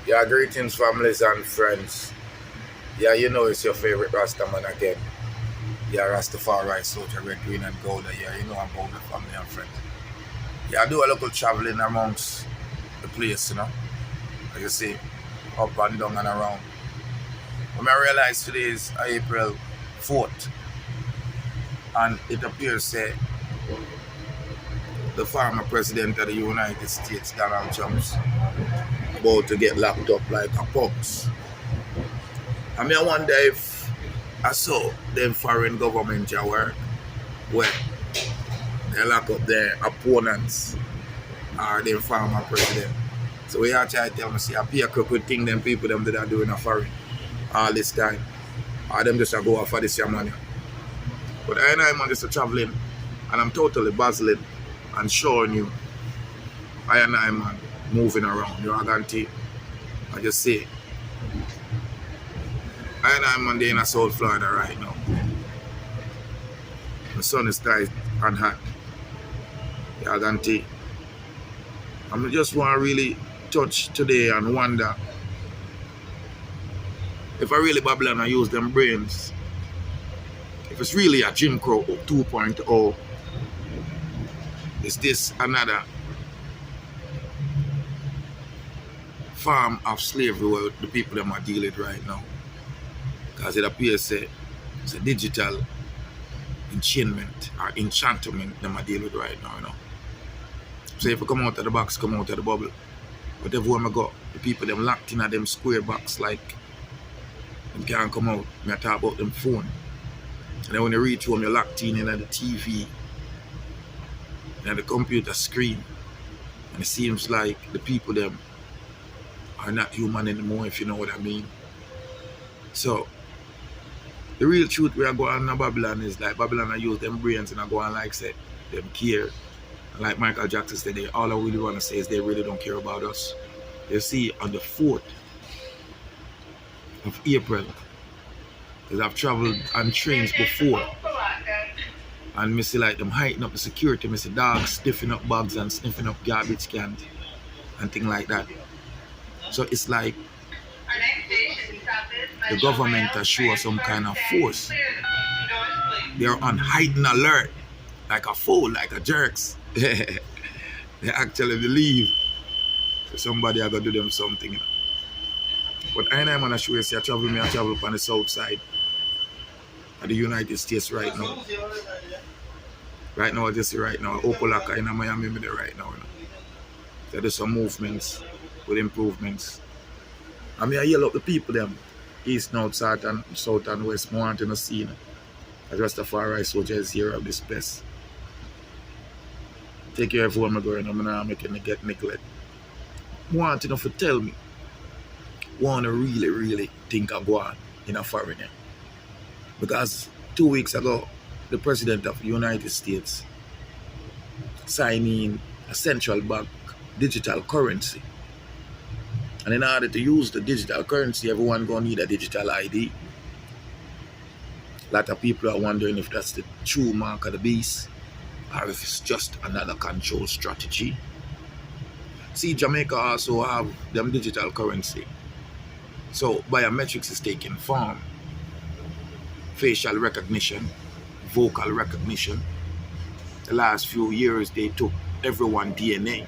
Yeah, greetings, families and friends. Yeah, you know it's your favorite Rasta man again. Yeah, Rastafari, soldier, red, green, and gold. Yeah, you know I'm about the family and friends. Yeah, I do a little traveling amongst the place, as you see, up and down and around. When I realize today is April 4th, and it appears that the former president of the United States, Donald Trump's about to get locked up like a pox. I wonder if I saw them foreign government work where they lock up their opponents or their former president. So we are trying to tell me, see, I pay a crooked thing them people them that are doing a foreign all this time. Or them just a go off for this your money. But I am just traveling and I'm totally buzzing and showing you I am moving around. You are going to I just say I am in South Florida right now. The sun is tight and hot. You are going to I just want to really touch today and wonder if I really babble and I use them brains, if it's really a Jim Crow 2.0, is this another form of slavery where the people them are dealing with right now? Because it appears it's a digital enchainment or enchantment them are dealing with right now, So if you come out of the box, come out of the bubble. But everywhere I go, the people them locked in at them square box like them can't come out. I talk about them phone. And then when you reach home, you're locked in at the TV and the computer screen. And it seems like the people them are not human anymore, if you know what I mean. So the real truth we are going on in Babylon is like Babylon I use them brains and I go on like say them care. Like Michael Jackson said, all I really want to say is they really don't care about us. You see, on the 4th of April, because I've traveled on trains before, and I see like them heighten up the security, I see dogs sniffing up bags and sniffing up garbage cans and things like that. So it's like the government has shown some kind of force. They're on heightened alert, like a fool, like a jerks. They actually believe somebody are going to do them something. But I am going to show you, I travel on the south side of the United States right now. Right now, Opalaka in Miami there right now. So there's some movements with improvements. I yell up the people them, east, north, south and west, more to see. As Rastafari soldiers here of this place. Take care of where I'm going, I'm not making it get neglect. Want enough to tell me, want to really think of going in a foreign. Because 2 weeks ago, the President of the United States signed a central bank digital currency. And in order to use the digital currency, everyone going to need a digital ID. A lot of people are wondering if that's the true mark of the beast or if it's just another control strategy. See, Jamaica also have them digital currency. So biometrics is taking form. Facial recognition, vocal recognition. The last few years they took everyone's DNA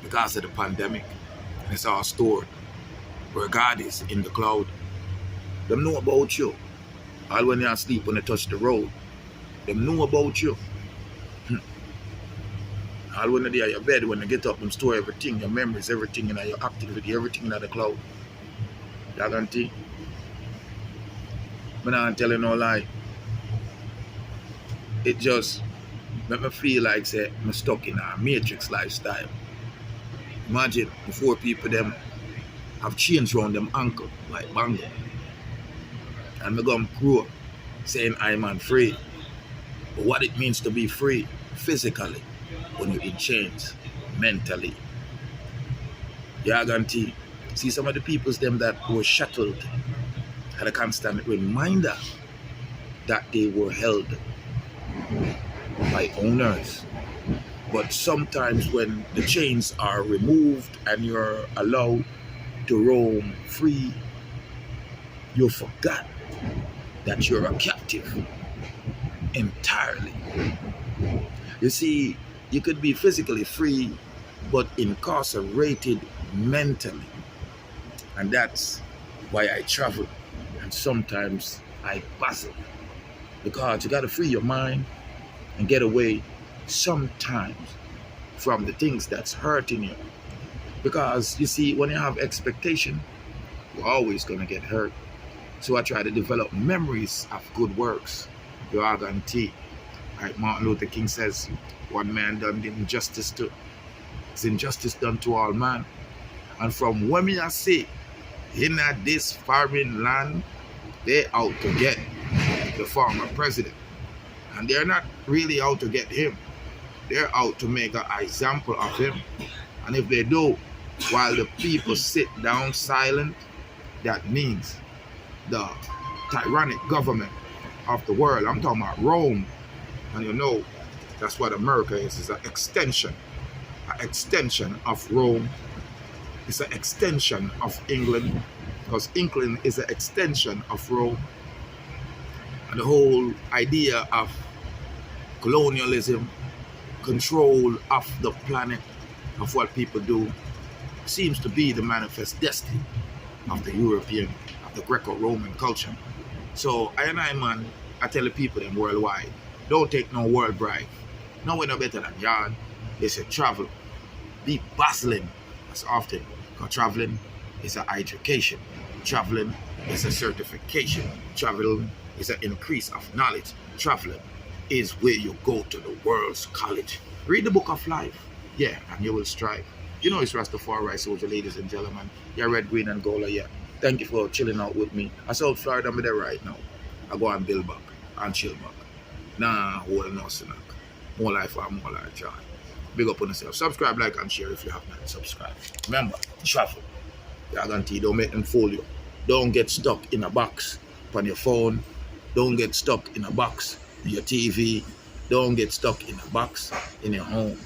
because of the pandemic. And it's all stored where God is in the cloud. Them know about you. All when you're asleep, when you touch the road, them know about you. All when you're at your bed, when you get up, them store everything, your memories, everything, your activity, everything in the cloud. You guarantee? I'm not telling no lie. It just make me feel like say I'm stuck in a matrix lifestyle. Imagine before people them have chains around them ankle like bangle. And I go grow saying I'm free. But what it means to be free physically when you're in chains, mentally. Yeah, I guarantee. See some of the peoples them that were shuttled had a constant reminder that they were held by owners. But sometimes when the chains are removed and you're allowed to roam free, you forgot that you're a captive entirely. You see, you could be physically free, but incarcerated mentally. And that's why I travel. And sometimes I bustle. Because you got to free your mind and get away sometimes from the things that's hurting you. Because you see, when you have expectation, you're always going to get hurt. So I try to develop memories of good works. You are guaranteed. Like Martin Luther King says, one man done injustice to, it's injustice done to all man. And from when I say, in this foreign land, they out to get the former president. And they're not really out to get him. They're out to make an example of him. And if they do, while the people sit down silent, that means the tyrannic government of the world, I'm talking about Rome, and you know that's what America is an extension of Rome. It's an extension of England, because England is an extension of Rome. And the whole idea of colonialism, control of the planet, of what people do, seems to be the manifest destiny of the European, of the Greco-Roman culture. So man, I tell the people them worldwide, don't take no world bribe. No, we're no better than y'all. They say travel, be bustling as often, because traveling is an education. Traveling is a certification. Traveling is an increase of knowledge. Traveling is where you go to the world's college. Read the book of life, yeah, and you will strive. You know it's Rastafari soldier, ladies and gentlemen. Yeah, red, green, and gold, yeah. Thank you for chilling out with me. I South Florida, I'm there right now. I go and build back and chill back. Nah, whole no snack. More life or more life, joy. Big up on yourself. Subscribe, like, and share if you have not subscribed. Remember, travel. I guarantee don't make them fool you. Don't get stuck in a box on your phone. Don't get stuck in a box in your TV. Don't get stuck in a box in your home.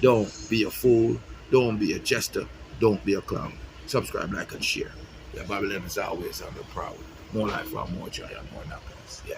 Don't be a fool. Don't be a jester. Don't be a clown. Subscribe, like, and share. Yeah, Babylon is always on the prowl. More life, more joy, and more happiness. Yeah.